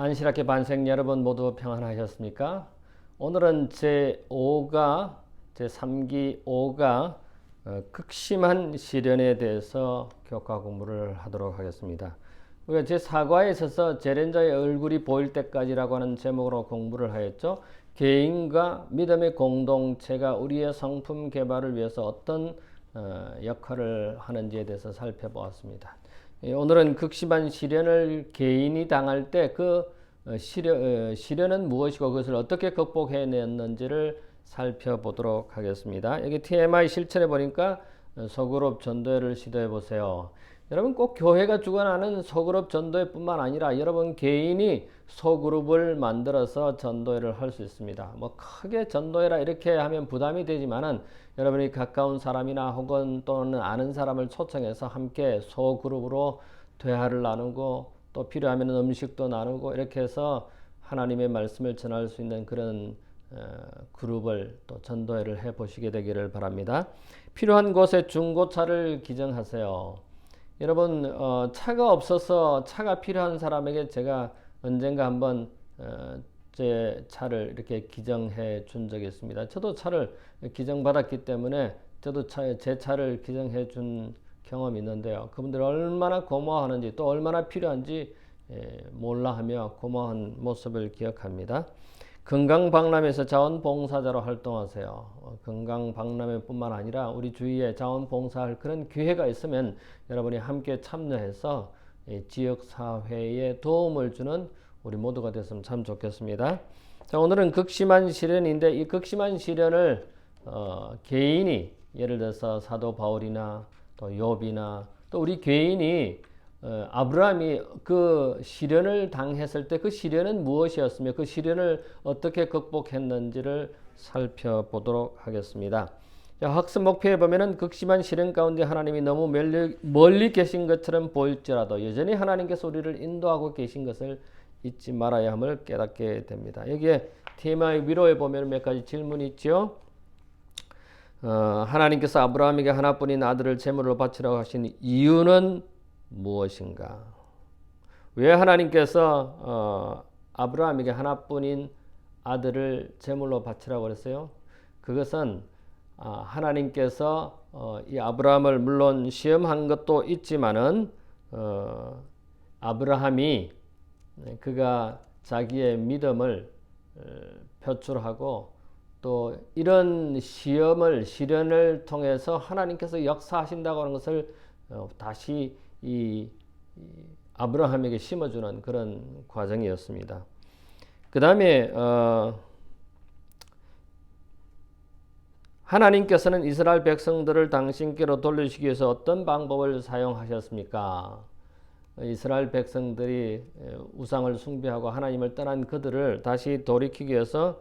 안식학교 반생 여러분 모두 평안하셨습니까? 오늘은 제3기 5가 극심한 시련에 대해서 교과 공부를 하도록 하겠습니다. 우리가 제4과에 있어서 제렌자의 얼굴이 보일 때까지라고 하는 제목으로 공부를 하였죠. 개인과 믿음의 공동체가 우리의 성품 개발을 위해서 어떤 역할을 하는지에 대해서 살펴보았습니다. 오늘은 극심한 시련을 개인이 당할 때 그 시련은 무엇이고 그것을 어떻게 극복해냈는지를 살펴보도록 하겠습니다. 여기 TMI 실천해 보니까 소그룹 전도회를 시도해 보세요. 여러분 꼭 교회가 주관하는 소그룹 전도회 뿐만 아니라 여러분 개인이 소그룹을 만들어서 전도회를 할 수 있습니다. 뭐 크게 전도회라 이렇게 하면 부담이 되지만은 여러분이 가까운 사람이나 혹은 또는 아는 사람을 초청해서 함께 소그룹으로 대화를 나누고 또 필요하면 음식도 나누고 이렇게 해서 하나님의 말씀을 전할 수 있는 그런 그룹을 또 전도회를 해 보시게 되기를 바랍니다. 필요한 곳에 중고차를 기증하세요. 여러분 차가 없어서 차가 필요한 사람에게 제가 언젠가 한번 제 차를 이렇게 기증해 준 적이 있습니다. 저도 차를 기증받았기 때문에 저도 제 차를 기증해 준 경험이 있는데요. 그분들 얼마나 고마워하는지 또 얼마나 필요한지 몰라 하며 고마운 모습을 기억합니다. 건강박람회에서 자원봉사자로 활동하세요. 건강박람회뿐만 아니라 우리 주위에 자원봉사할 그런 기회가 있으면 여러분이 함께 참여해서 지역사회에 도움을 주는 우리 모두가 됐으면 참 좋겠습니다. 자, 오늘은 극심한 시련인데 이 극심한 시련을 개인이 예를 들어서 사도 바울이나 또 욥이나 또 우리 개인이 아브라함이 그 시련을 당했을 때 그 시련은 무엇이었으며 그 시련을 어떻게 극복했는지를 살펴보도록 하겠습니다. 자, 학습 목표에 보면은 극심한 시련 가운데 하나님이 너무 멀리 계신 것처럼 보일지라도 여전히 하나님께서 우리를 인도하고 계신 것을 잊지 말아야 함을 깨닫게 됩니다. 여기에 TMI 위로에 보면 몇 가지 질문이 있죠. 하나님께서 아브라함에게 하나뿐인 아들을 제물로 바치라고 하신 이유는 무엇인가? 왜 하나님께서 아브라함에게 하나뿐인 아들을 제물로 바치라고 그랬어요? 그것은 하나님께서 이 아브라함을 물론 시험한 것도 있지만은 아브라함이 그가 자기의 믿음을 표출하고 또 이런 시련을 통해서 하나님께서 역사하신다고 하는 것을 다시 이 아브라함에게 심어주는 그런 과정이었습니다. 그 다음에 하나님께서는 이스라엘 백성들을 당신께로 돌리시기 위해서 어떤 방법을 사용하셨습니까? 이스라엘 백성들이 우상을 숭배하고 하나님을 떠난 그들을 다시 돌이키기 위해서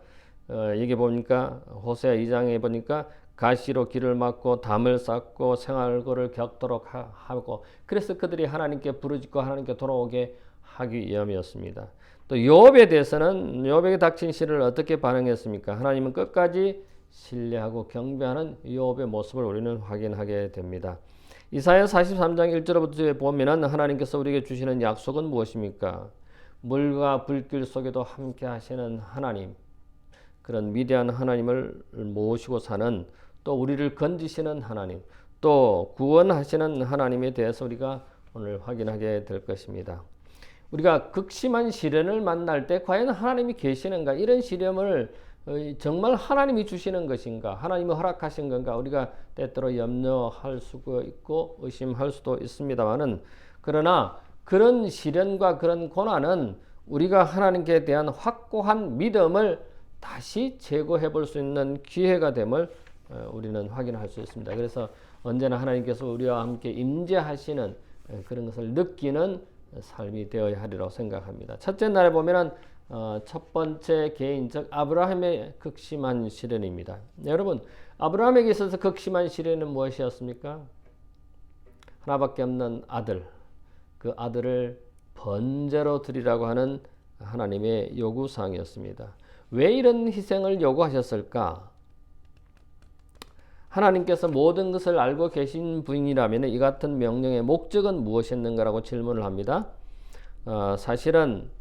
여기 보니까 호세아 2장에 보니까 가시로 길을 막고 담을 쌓고 생활고를 겪도록 하고 그래서 그들이 하나님께 부르짖고 하나님께 돌아오게 하기 위함이었습니다. 또 욥에 대해서는 욥에게 닥친 시련을 어떻게 반응했습니까? 하나님은 끝까지 신뢰하고 경배하는 욥의 모습을 우리는 확인하게 됩니다. 이사야 43장 1절부터 보면은 하나님께서 우리에게 주시는 약속은 무엇입니까? 물과 불길 속에도 함께 하시는 하나님, 그런 위대한 하나님을 모시고 사는 또 우리를 건지시는 하나님, 또 구원하시는 하나님에 대해서 우리가 오늘 확인하게 될 것입니다. 우리가 극심한 시련을 만날 때 과연 하나님이 계시는가? 이런 시련을 정말 하나님이 주시는 것인가? 하나님이 허락하신 건가? 우리가 때때로 염려할 수가 있고 의심할 수도 있습니다만은 그러나 그런 시련과 그런 고난은 우리가 하나님께 대한 확고한 믿음을 다시 재고해 볼 수 있는 기회가 됨을 우리는 확인할 수 있습니다. 그래서 언제나 하나님께서 우리와 함께 임재하시는 그런 것을 느끼는 삶이 되어야 하리라고 생각합니다. 첫째 날에 보면은 첫 번째 개인 즉 아브라함의 극심한 시련입니다. 여러분 아브라함에게 있어서 극심한 시련은 무엇이었습니까? 하나밖에 없는 아들, 그 아들을 번제로 드리라고 하는 하나님의 요구사항이었습니다. 왜 이런 희생을 요구하셨을까? 하나님께서 모든 것을 알고 계신 분이라면 이 같은 명령의 목적은 무엇이었는가라고 질문을 합니다. 사실은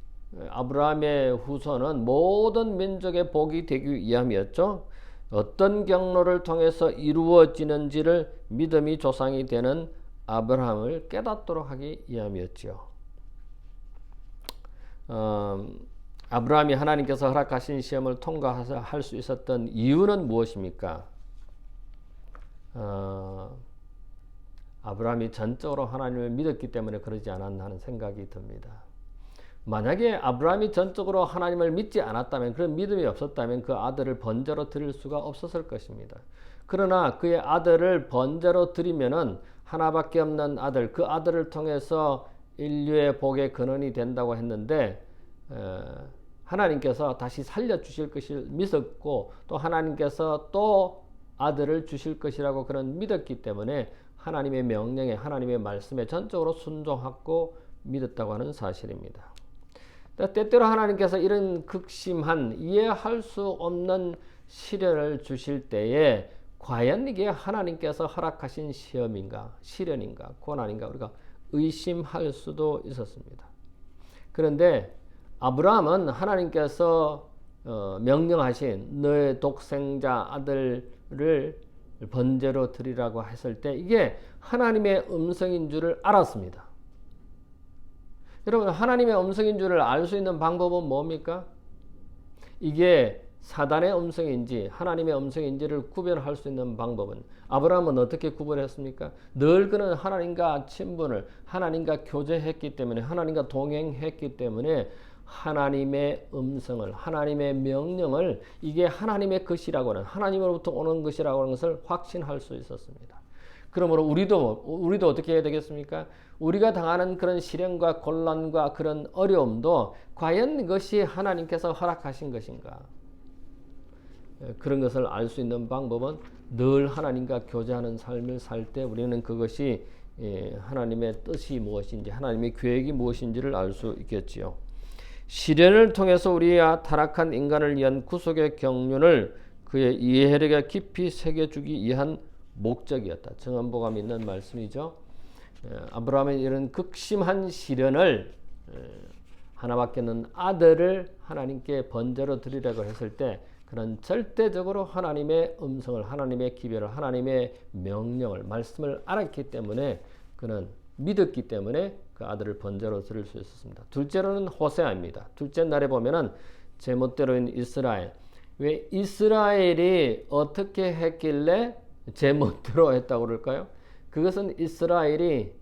아브라함의 후손은 모든 민족의 복이 되기 위함이었죠. 어떤 경로를 통해서 이루어지는지를 믿음이 조상이 되는 아브라함을 깨닫도록 하기 위함이었죠. 아브라함이 하나님께서 허락하신 시험을 통과할 수 있었던 이유는 무엇입니까? 아브라함이 전적으로 하나님을 믿었기 때문에 그러지 않았나 하는 생각이 듭니다. 만약에 아브라함이 전적으로 하나님을 믿지 않았다면, 그런 믿음이 없었다면 그 아들을 번제로 드릴 수가 없었을 것입니다. 그러나 그의 아들을 번제로 드리면은 하나밖에 없는 아들, 그 아들을 통해서 인류의 복의 근원이 된다고 했는데 하나님께서 다시 살려주실 것을 믿었고, 또 하나님께서 또 아들을 주실 것이라고 그런 믿었기 때문에 하나님의 명령에, 하나님의 말씀에 전적으로 순종하고 믿었다고 하는 사실입니다. 때때로 하나님께서 이런 극심한 이해할 수 없는 시련을 주실 때에 과연 이게 하나님께서 허락하신 시험인가, 시련인가, 고난인가 우리가 의심할 수도 있었습니다. 그런데 아브라함은 하나님께서 명령하신 너의 독생자 아들을 번제로 드리라고 했을 때 이게 하나님의 음성인 줄을 알았습니다. 여러분, 하나님의 음성인 줄을 알 수 있는 방법은 뭡니까? 이게 사단의 음성인지 하나님의 음성인지를 구별할 수 있는 방법은, 아브라함은 어떻게 구별했습니까? 늘 그는 하나님과 친분을, 하나님과 교제했기 때문에, 하나님과 동행했기 때문에 하나님의 음성을, 하나님의 명령을 이게 하나님의 것이라고는, 하나님으로부터 오는 것이라고 하는 것을 확신할 수 있었습니다. 그러므로 우리도 어떻게 해야 되겠습니까? 우리가 당하는 그런 시련과 곤란과 그런 어려움도 과연 이것이 하나님께서 허락하신 것인가? 그런 것을 알 수 있는 방법은 늘 하나님과 교제하는 삶을 살 때 우리는 그것이 하나님의 뜻이 무엇인지, 하나님의 계획이 무엇인지를 알 수 있겠지요. 시련을 통해서 우리와 타락한 인간을 위한 구속의 경륜을 그의 이해력에 깊이 새겨주기 위한 목적이었다. 정언보감이 있는 말씀이죠. 아브라함의 이런 극심한 시련을, 하나밖에 없는 아들을 하나님께 번제로 드리라고 했을 때 그는 절대적으로 하나님의 음성을, 하나님의 기별을, 하나님의 명령을, 말씀을 알았기 때문에, 그는 믿었기 때문에 그 아들을 번제로 드릴 수 있었습니다. 둘째로는 호세아입니다. 둘째 날에 보면은 제멋대로인 이스라엘. 왜 이스라엘이 어떻게 했길래 제멋대로 했다고 그럴까요? 그것은 이스라엘이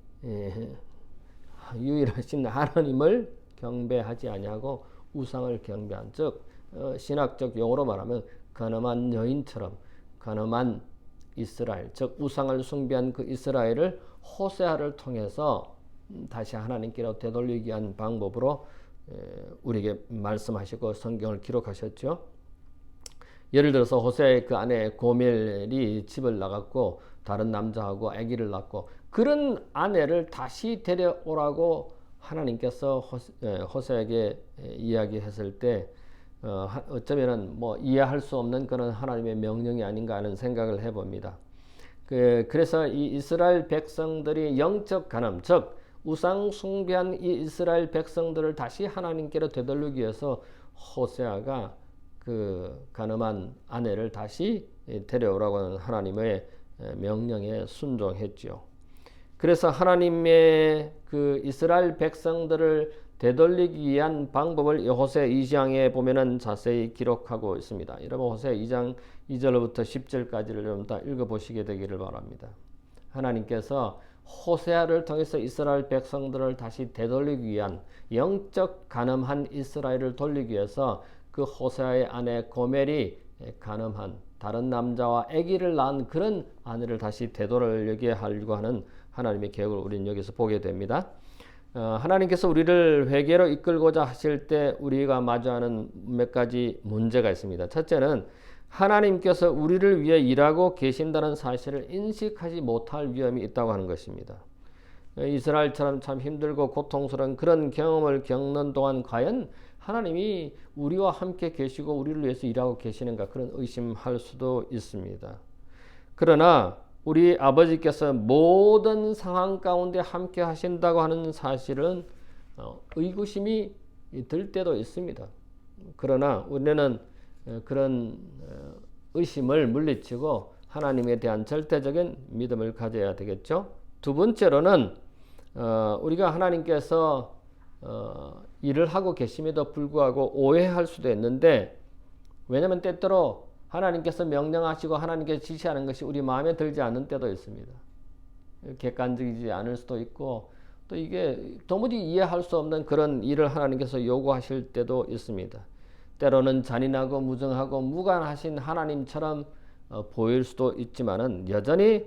유일하신 하나님을 경배하지 아니하고 우상을 경배한, 즉 신학적 용어로 말하면 가늠한 여인처럼 가늠한 이스라엘, 즉 우상을 숭배한 그 이스라엘을 호세아를 통해서 다시 하나님께로 되돌리기 위한 방법으로 우리에게 말씀하시고 성경을 기록하셨죠. 예를 들어서 호세아의 그 아내 고멜이 집을 나갔고 다른 남자하고 아기를 낳고, 그런 아내를 다시 데려오라고 하나님께서 호세아에게 이야기했을 때 어쩌면은 뭐 이해할 수 없는 그런 하나님의 명령이 아닌가 하는 생각을 해봅니다. 그래서 이 이스라엘 백성들이 영적 간음, 즉 우상 숭배한 이 이스라엘 백성들을 다시 하나님께로 되돌리기 위해서 호세아가 그 간음한 아내를 다시 데려오라고 하는 하나님의 명령에 순종했죠. 그래서 하나님의 그 이스라엘 백성들을 되돌리기 위한 방법을 호세아 2장에 보면은 자세히 기록하고 있습니다. 여러분, 호세아 2장 2절부터 10절까지를 좀 다 읽어보시게 되기를 바랍니다. 하나님께서 호세아를 통해서 이스라엘 백성들을 다시 되돌리기 위한, 영적 간음한 이스라엘을 돌리기 위해서 그 호세아의 아내 고멜이 간음한 다른 남자와 아기를 낳은 그런 아내를 다시 되돌리게 하려고 하는 하나님의 계획을 우리는 여기서 보게 됩니다. 하나님께서 우리를 회개로 이끌고자 하실 때 우리가 마주하는 몇 가지 문제가 있습니다. 첫째는 하나님께서 우리를 위해 일하고 계신다는 사실을 인식하지 못할 위험이 있다고 하는 것입니다. 이스라엘처럼 참 힘들고 고통스러운 그런 경험을 겪는 동안 과연 하나님이 우리와 함께 계시고 우리를 위해서 일하고 계시는가, 그런 의심할 수도 있습니다. 그러나 우리 아버지께서 모든 상황 가운데 함께 하신다고 하는 사실은 의구심이 들 때도 있습니다. 그러나 우리는 그런 의심을 물리치고 하나님에 대한 절대적인 믿음을 가져야 되겠죠. 두 번째로는 우리가 하나님께서 일을 하고 계심에도 불구하고 오해할 수도 있는데, 왜냐하면 때때로 하나님께서 명령하시고 하나님께서 지시하는 것이 우리 마음에 들지 않는 때도 있습니다. 객관적이지 않을 수도 있고, 또 이게 도무지 이해할 수 없는 그런 일을 하나님께서 요구하실 때도 있습니다. 때로는 잔인하고 무정하고 무관하신 하나님처럼 보일 수도 있지만은 여전히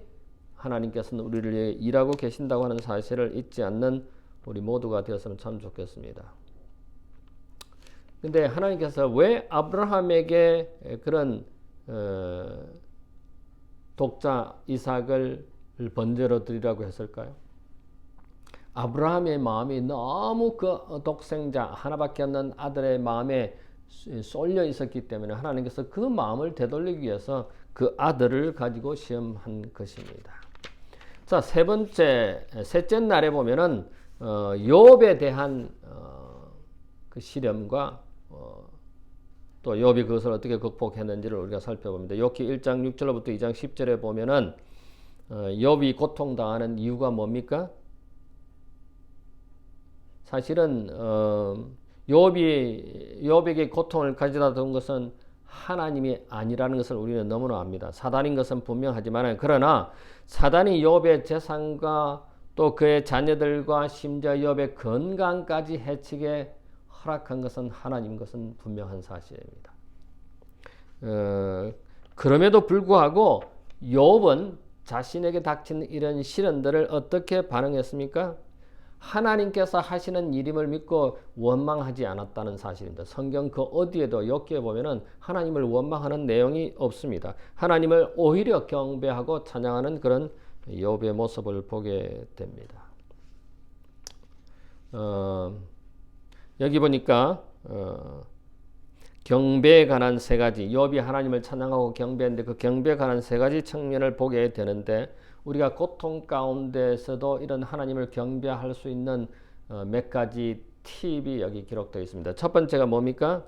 하나님께서는 우리를 위해 일하고 계신다고 하는 사실을 잊지 않는 우리 모두가 되었으면 참 좋겠습니다. 근데 하나님께서 왜 아브라함에게 그런 독자 이삭을 번제로 드리라고 했을까요? 아브라함의 마음이 너무 그 독생자 하나밖에 없는 아들의 마음에 쏠려 있었기 때문에 하나님께서 그 마음을 되돌리기 위해서 그 아들을 가지고 시험한 것입니다. 자, 셋째 날에 보면은 욥에 대한 그 시련과 또 욥이 그것을 어떻게 극복했는지를 우리가 살펴봅니다. 욥기 1장 6절부터 2장 10절에 보면은 욥이 고통당하는 이유가 뭡니까? 사실은 욥에게 고통을 가져다 둔 것은 하나님이 아니라는 것을 우리는 너무나 압니다. 사단인 것은 분명하지만, 그러나 사단이 욥의 재산과 또 그의 자녀들과 심지어 욥의 건강까지 해치게 허락한 것은 하나님인 것은 분명한 사실입니다. 그럼에도 불구하고 욥은 자신에게 닥친 이런 시련들을 어떻게 반응했습니까? 하나님께서 하시는 일임을 믿고 원망하지 않았다는 사실입니다. 성경 그 어디에도 욥기에 보면은 하나님을 원망하는 내용이 없습니다. 하나님을 오히려 경배하고 찬양하는 그런 욥의 모습을 보게 됩니다. 여기 보니까 경배에 관한 세 가지, 욥이 하나님을 찬양하고 경배했는데 그 경배에 관한 세 가지 측면을 보게 되는데, 우리가 고통 가운데서도 이런 하나님을 경배할 수 있는 몇 가지 팁이 여기 기록되어 있습니다. 첫 번째가 뭡니까?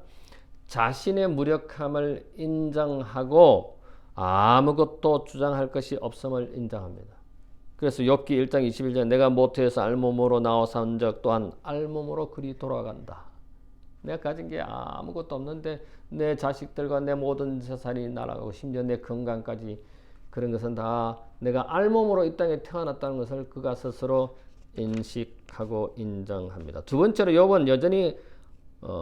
자신의 무력함을 인정하고 아무것도 주장할 것이 없음을 인정합니다. 그래서 욥기 1장 21절 내가 모태에서 알몸으로 나와서 온 적 또한 알몸으로 그리 돌아간다. 내가 가진 게 아무것도 없는데 내 자식들과 내 모든 재산이 날아가고 심지어 내 건강까지, 그런 것은 다 내가 알몸으로 이 땅에 태어났다는 것을 그가 스스로 인식하고 인정합니다. 두 번째로 욥은 여전히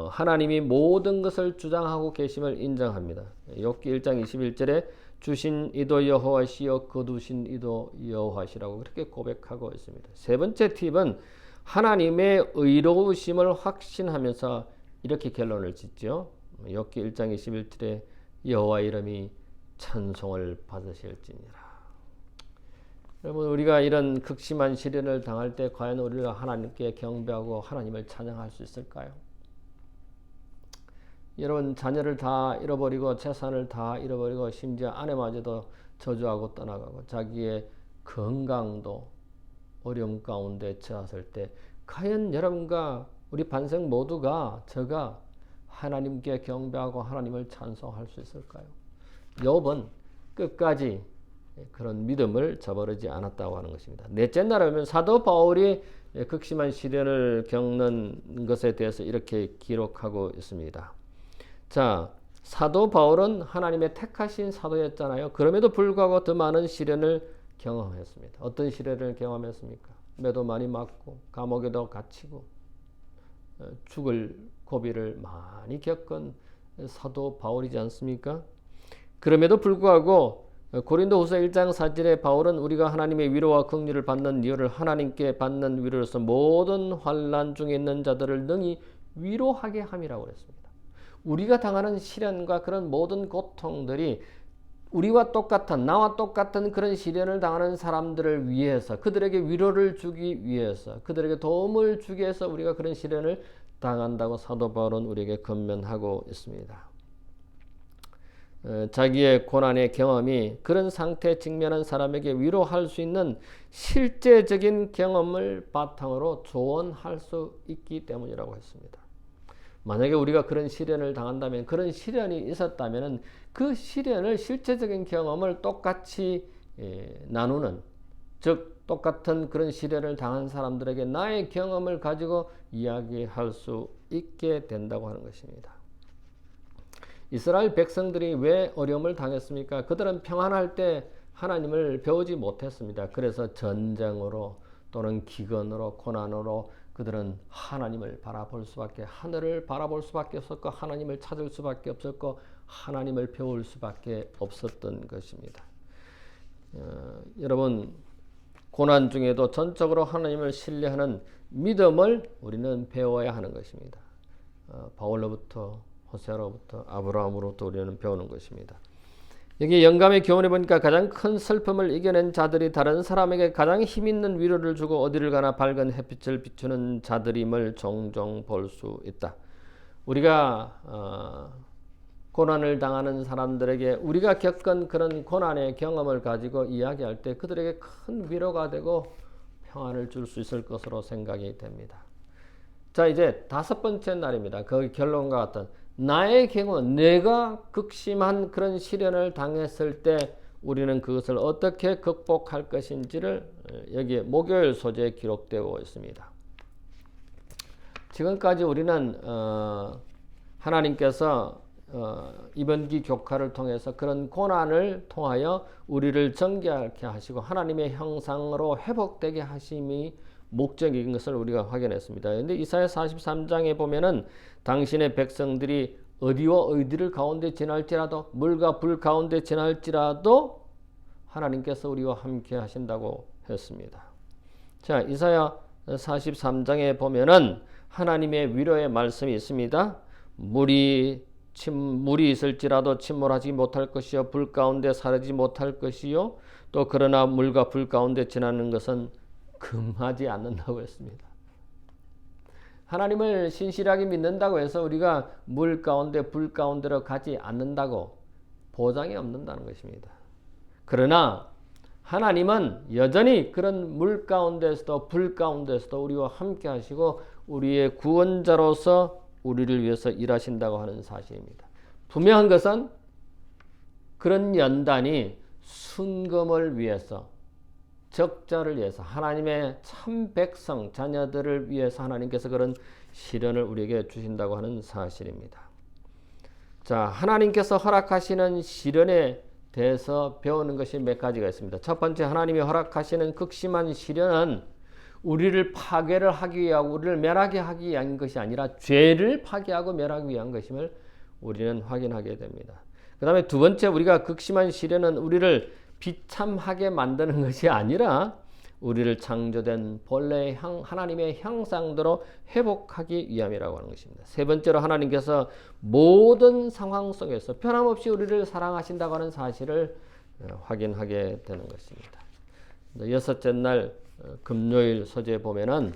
하나님이 모든 것을 주장하고 계심을 인정합니다. 욥기 1장 21절에 주신 이도 여호와시요 거두신 이도 여호와시라고 그렇게 고백하고 있습니다. 세 번째 팁은 하나님의 의로우심을 확신하면서 이렇게 결론을 짓죠. 욥기 1장 21절에 여호와 이름이 찬송을 받으실지니라. 여러분, 우리가 이런 극심한 시련을 당할 때 과연 우리가 하나님께 경배하고 하나님을 찬양할 수 있을까요? 여러분, 자녀를 다 잃어버리고 재산을 다 잃어버리고 심지어 아내마저도 저주하고 떠나가고 자기의 건강도 어려움 가운데 처했을 때 과연 여러분과 우리 반생 모두가 저가 하나님께 경배하고 하나님을 찬송할 수 있을까요? 욥은 끝까지 그런 믿음을 저버리지 않았다고 하는 것입니다. 넷째 날이면 사도 바울이 극심한 시련을 겪는 것에 대해서 이렇게 기록하고 있습니다. 자, 사도 바울은 하나님의 택하신 사도였잖아요. 그럼에도 불구하고 더 많은 시련을 경험했습니다. 어떤 시련을 경험했습니까? 매도 많이 맞고 감옥에도 갇히고 죽을 고비를 많이 겪은 사도 바울이지 않습니까? 그럼에도 불구하고 고린도후서 1장 4절에 바울은 우리가 하나님의 위로와 긍휼을 받는 이유를 하나님께 받는 위로로서 모든 환난 중에 있는 자들을 능히 위로하게 함이라고 그랬습니다. 우리가 당하는 시련과 그런 모든 고통들이 우리와 똑같은, 나와 똑같은 그런 시련을 당하는 사람들을 위해서, 그들에게 위로를 주기 위해서, 그들에게 도움을 주기 위해서 우리가 그런 시련을 당한다고 사도 바울은 우리에게 권면하고 있습니다. 자기의 고난의 경험이 그런 상태에 직면한 사람에게 위로할 수 있는 실제적인 경험을 바탕으로 조언할 수 있기 때문이라고 했습니다. 만약에 우리가 그런 시련을 당한다면, 그런 시련이 있었다면 그 시련을 실제적인 경험을 똑같이 나누는, 즉 똑같은 그런 시련을 당한 사람들에게 나의 경험을 가지고 이야기할 수 있게 된다고 하는 것입니다. 이스라엘 백성들이 왜 어려움을 당했습니까? 그들은 평안할 때 하나님을 배우지 못했습니다. 그래서 전쟁으로 또는 기근으로 고난으로 그들은 하나님을 바라볼 수밖에, 하늘을 바라볼 수밖에 없었고 하나님을 찾을 수밖에 없었고 하나님을 배울 수밖에 없었던 것입니다. 여러분, 고난 중에도 전적으로 하나님을 신뢰하는 믿음을 우리는 배워야 하는 것입니다. 바울로부터, 호세아로부터, 아브라함으로부터 우리는 배우는 것입니다. 여기 영감의 교훈에 보니까 가장 큰 슬픔을 이겨낸 자들이 다른 사람에게 가장 힘있는 위로를 주고 어디를 가나 밝은 햇빛을 비추는 자들임을 종종 볼 수 있다. 우리가 고난을 당하는 사람들에게 우리가 겪은 그런 고난의 경험을 가지고 이야기할 때 그들에게 큰 위로가 되고 평안을 줄 수 있을 것으로 생각이 됩니다. 자, 이제 5번째 날입니다. 그 결론과 같은, 나의 경우 내가 극심한 그런 시련을 당했을 때 우리는 그것을 어떻게 극복할 것인지를 여기 목요일 소재에 기록되어 있습니다. 지금까지 우리는 하나님께서 이번기 교과를 통해서 그런 고난을 통하여 우리를 정결케 하시고 하나님의 형상으로 회복되게 하심이 목적인 것을 우리가 확인했습니다. 그런데 이사야 43장에 보면은 당신의 백성들이 어디와 어디를 가운데 지날지라도, 물과 불 가운데 지날지라도 하나님께서 우리와 함께 하신다고 했습니다. 자, 이사야 43장에 보면은 하나님의 위로의 말씀이 있습니다. 물이 있을지라도 침몰하지 못할 것이요, 불 가운데 사르지 못할 것이요, 또 그러나 물과 불 가운데 지나는 것은 금하지 않는다고 했습니다. 하나님을 신실하게 믿는다고 해서 우리가 물 가운데 불 가운데로 가지 않는다고 보장이 없는다는 것입니다. 그러나 하나님은 여전히 그런 물 가운데서도 불 가운데서도 우리와 함께 하시고 우리의 구원자로서 우리를 위해서 일하신다고 하는 사실입니다. 분명한 것은 그런 연단이 순금을 위해서, 적자를 위해서, 하나님의 참 백성 자녀들을 위해서 하나님께서 그런 시련을 우리에게 주신다고 하는 사실입니다. 자, 하나님께서 허락하시는 시련에 대해서 배우는 것이 몇 가지가 있습니다. 첫 번째, 하나님이 허락하시는 극심한 시련은 우리를 파괴를 하기 위하고 우리를 멸하게 하기 위한 것이 아니라 죄를 파괴하고 멸하기 위한 것임을 우리는 확인하게 됩니다. 그 다음에 두 번째, 우리가 극심한 시련은 우리를 비참하게 만드는 것이 아니라 우리를 창조된 본래의 하나님의 형상대로 회복하기 위함이라고 하는 것입니다. 세 번째로, 하나님께서 모든 상황 속에서 변함없이 우리를 사랑하신다고 하는 사실을 확인하게 되는 것입니다. 여섯째 날 금요일 소재에 보면은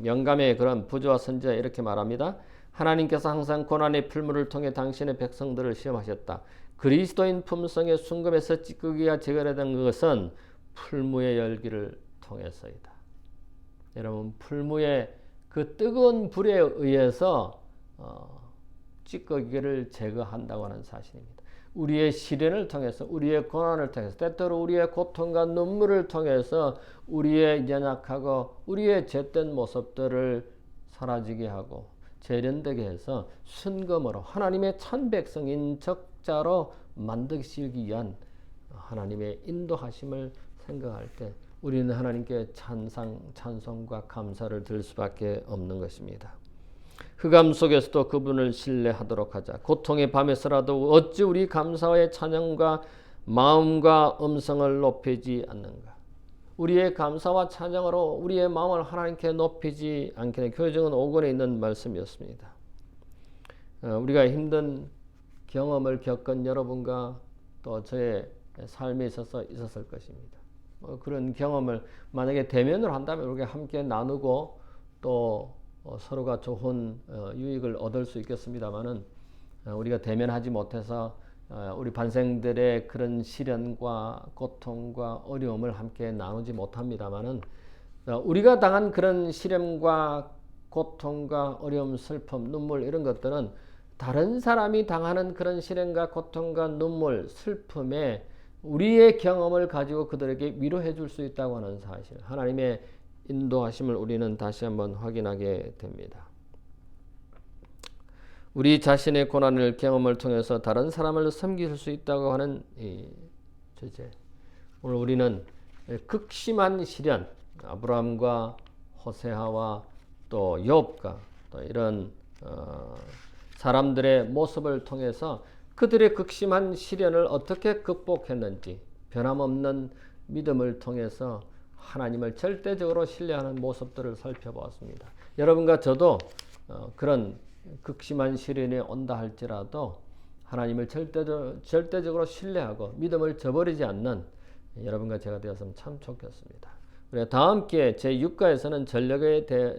영감의 그런 부조와 선지자 이렇게 말합니다. 하나님께서 항상 고난의 풀물을 통해 당신의 백성들을 시험하셨다. 그리스도인 품성의 순금에서 찌꺼기가 제거된 것은 풀무의 열기를 통해서이다. 여러분, 풀무의 그 뜨거운 불에 의해서 찌꺼기를 제거한다고 하는 사실입니다. 우리의 시련을 통해서, 우리의 고난을 통해서, 때때로 우리의 고통과 눈물을 통해서 우리의 연약하고 우리의 죄된 모습들을 사라지게 하고 재련되게 해서 순금으로 하나님의 참 백성인 적자로 만드시기 위한 하나님의 인도하심을 생각할 때 우리는 하나님께 찬송과 감사를 드릴 수밖에 없는 것입니다. 흑암 속에서도 그분을 신뢰하도록 하자. 고통의 밤에서라도 어찌 우리 감사의 찬양과 마음과 음성을 높이지 않는가. 우리의 감사와 찬양으로 우리의 마음을 하나님께 높이지 않게 교정은 5권에 있는 말씀이었습니다. 우리가 힘든 경험을 겪은 여러분과 또 저의 삶에 있어서 있었을 것입니다. 그런 경험을 만약에 대면을 한다면 우리가 함께 나누고 또 서로가 좋은 유익을 얻을 수 있겠습니다만은 우리가 대면하지 못해서 우리 반생들의 그런 시련과 고통과 어려움을 함께 나누지 못합니다만은 우리가 당한 그런 시련과 고통과 어려움, 슬픔, 눈물 이런 것들은 다른 사람이 당하는 그런 시련과 고통과 눈물, 슬픔에 우리의 경험을 가지고 그들에게 위로해 줄 수 있다고 하는 사실, 하나님의 인도하심을 우리는 다시 한번 확인하게 됩니다. 우리 자신의 고난을 경험을 통해서 다른 사람을 섬길 수 있다고 하는 이 주제. 오늘 우리는 극심한 시련, 아브라함과 호세아와 또 욥과 또 이런 사람들의 모습을 통해서 그들의 극심한 시련을 어떻게 극복했는지, 변함없는 믿음을 통해서 하나님을 절대적으로 신뢰하는 모습들을 살펴보았습니다. 여러분과 저도 그런 극심한 시련이 온다 할지라도 하나님을 절대적으로 신뢰하고 믿음을 저버리지 않는 여러분과 제가 되었으면 참 좋겠습니다. 우리가 다음 기회에 제6과에서는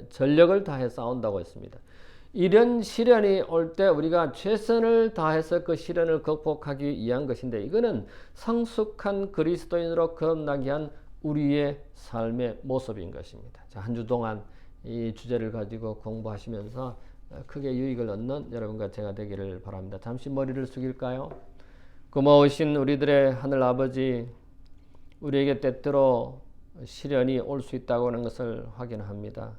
전력을 다해 싸운다고 했습니다. 이런 시련이 올 때 우리가 최선을 다해서 그 시련을 극복하기 위한 것인데, 이거는 성숙한 그리스도인으로 거듭나게 한 우리의 삶의 모습인 것입니다. 한 주 동안 이 주제를 가지고 공부하시면서 크게 유익을 얻는 여러분과 제가 되기를 바랍니다. 잠시 머리를 숙일까요? 고마우신 우리들의 하늘 아버지, 우리에게 때때로 시련이 올 수 있다고 하는 것을 확인합니다.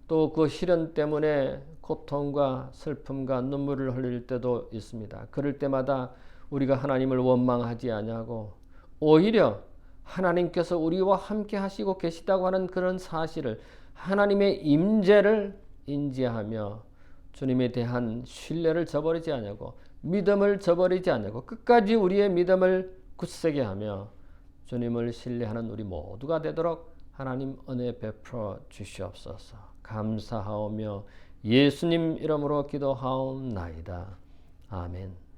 또 그 시련 때문에 고통과 슬픔과 눈물을 흘릴 때도 있습니다. 그럴 때마다 우리가 하나님을 원망하지 아니하고 오히려 하나님께서 우리와 함께 하시고 계시다고 하는 그런 사실을, 하나님의 임재를 인지하며 주님에 대한 신뢰를 저버리지 않냐고, 믿음을 저버리지 않냐고, 끝까지 우리의 믿음을 굳세게 하며 주님을 신뢰하는 우리 모두가 되도록 하나님 은혜 베풀어 주시옵소서. 감사하오며 예수님 이름으로 기도하옵나이다. 아멘.